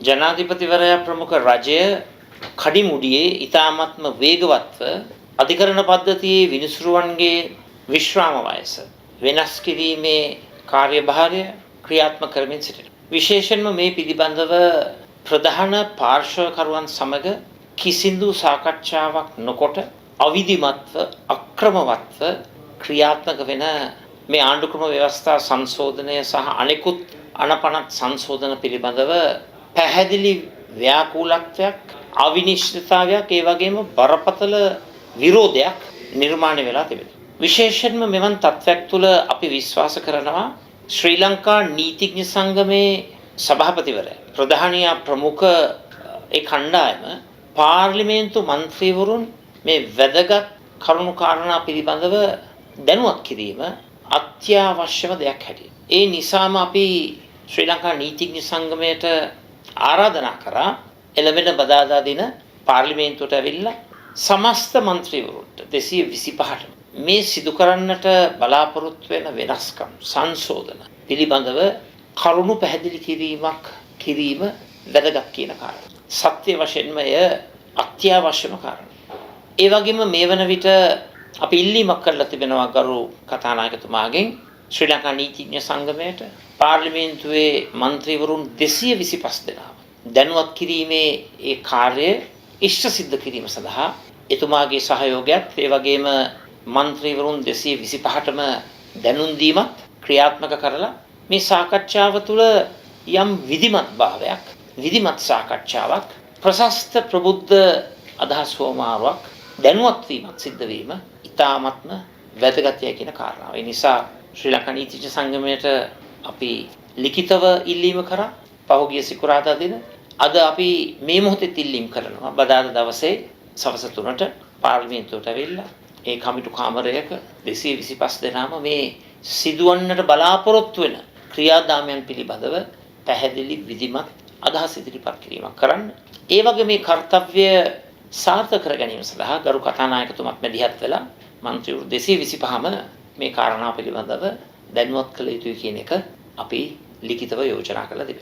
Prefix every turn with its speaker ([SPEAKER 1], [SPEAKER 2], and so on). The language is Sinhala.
[SPEAKER 1] ජනාධිපතිවරයා ප්‍රමුඛ රජය කඩිමුඩියේ ඉතාමත්ම වේගවත්ව අධිකරණ පද්ධතියේ විනිසුරුවන්ගේ විශ්‍රාම වයස වෙනස් කිරීමේ කාර්යභාරය ක්‍රියාත්මක කරමින් සිටිනවා. විශේෂයෙන්ම මේ පිළිබඳව ප්‍රධාන පාර්ශ්වකරුවන් සමග කිසිදු සාකච්ඡාවක් නොකොට අවිධිමත්ව අක්‍රමවත්ව ක්‍රියාත්මක වෙන මේ ආණ්ඩුක්‍රම ව්‍යවස්ථා සංශෝධනය සහ අනෙකුත් අනපනත් සංශෝධන පිළිබඳව පැහැදිලි ව්‍යාකූලත්වයක් අවිනිශ්චිතතාවයක් ඒ වගේම බරපතල විරෝධයක් නිර්මාණය වෙලා තිබෙනවා. විශේෂයෙන්ම මෙවන් තත්ත්වයක් තුළ අපි විශ්වාස කරනවා ශ්‍රී ලංකා නීතිඥ සංගමේ සභාපතිවරයා ප්‍රධානියා ප්‍රමුඛ ඒ කණ්ඩායම පාර්ලිමේන්තු මන්ත්‍රීවරුන් මේ වැදගත් කරුණු කාරණා පිළිබඳව දැනුවත් කිරීම අත්‍යවශ්‍යම දෙයක් හැටියට. ඒ නිසාම අපි ශ්‍රී ලංකා නීතිඥ සංගමයට ආරාධනා කරා එළඹෙන බදාදා දින පාර්ලිමේන්තුවට ඇවිල්ලා සමස්ත මන්ත්‍රීවරුන්ට 225ට මේ සිදු කරන්නට බලාපොරොත්තු වෙන වෙනස්කම් සංශෝධන පිළිබඳව කරුණු පැහැදිලි කිරීම වැදගත් කියන කාරණා. සත්‍ය වශයෙන්ම එය අත්‍යවශ්‍යම කාරණා. ඒ වගේම මේ වන විට අපි ඉල්ලීමක් කරලා තිබෙනවා ගරු කතානායකතුමාගෙන් ශ්‍රී ලංකා නීතිඥ සංගමයට පාර්ලිමේන්තුවේ මන්ත්‍රීවරුන් 225 දෙනා දැනුවත් කිරීමේ ඒ කාර්යය ඉෂ්ට සිද්ධ කිරීම සඳහා එතුමාගේ සහයෝගයත් ඒ වගේම මන්ත්‍රීවරුන් 225ටම දැනුම් දීමත් ක්‍රියාත්මක කරලා මේ සාකච්ඡාව තුළ යම් විධිමත් සාකච්ඡාවක් ප්‍රශස්ත ප්‍රබුද්ධ අදහස් හෝමාරුවක් දැනුවත් වීමක් සිද්ධ වීම ඉතාමත්ම වැදගත්ය කියන කාරණාව. ඒ නිසා ශ්‍රී ලංකා නීතිඥ සංගමයට අපි ලිඛිතව ඉල්ලීම කරා පහුගිය සිකුරාදා දින. අද අපි මේ මොහොතේ ඉල්ලීම් කරනවා බදාදා දවසේ සවස් 3ට පාර්ලිමේන්තුවට ඇවිල්ලා ඒ කමිටු කාමරයක 225 දෙනාම මේ සිදුවන්නට බලාපොරොත්තු වෙන ක්‍රියාදාමයන් පිළිබඳව පැහැදිලි විධිමත් අදහස් ඉදිරිපත් කිරීමක් කරන්න. ඒ වගේ මේ කාර්යය සාර්ථක කර ගැනීම සඳහා ගරු කතානායකතුමත් මැදිහත් වෙලා මන්ත්‍රීවරු 225ම මේ කාරණා පිළිබඳව දැනුවත් කළ යුතුයි කියන එක අපි ලිඛිතව යෝජනා කරලා තිබෙනවා.